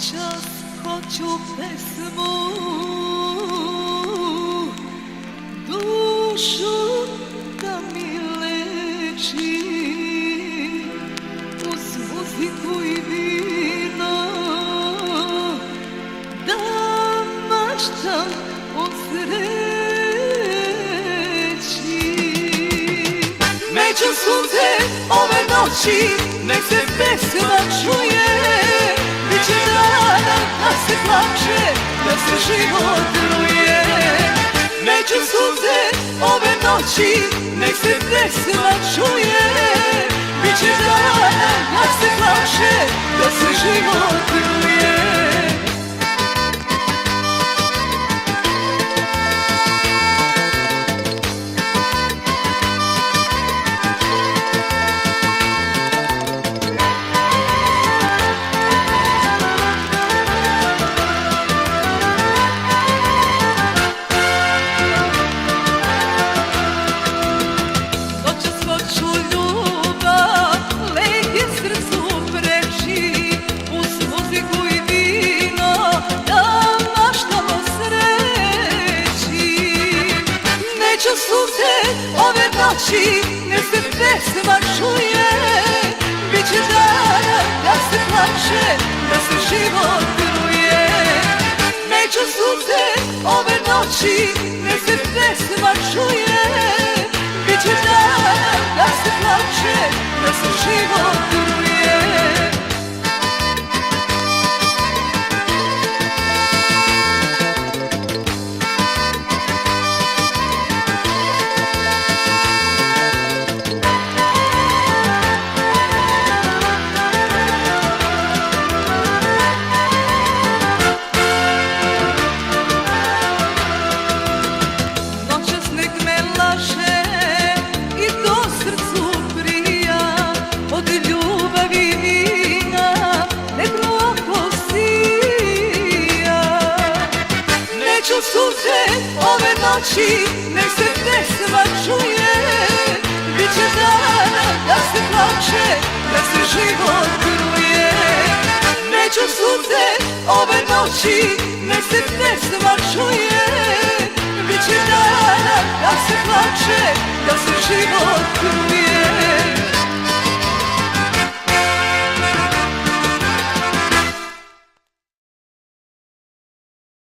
Noćas hoću pesmu, dušu da mi leči, uz muziku i vino, da maštam o sreći. Među sunce ove noći nek se pesma čuje, biće dana da se plače, da se život truje. Među sunce ove noći nek se pesma čuje, biće dana da se plače, da se život truje. Ove noći nek se pesma čuje, biće dana da se plače, da se život truje. Među sunce ove noći nek se pesma čuje, biće dana da se plače, da se život truje. Ove noći nek se pesma čuje, biće dana da se plače, da se život truje. Među sunce ove noći nek se pesma čuje, biće dana da se plače, da se život truje.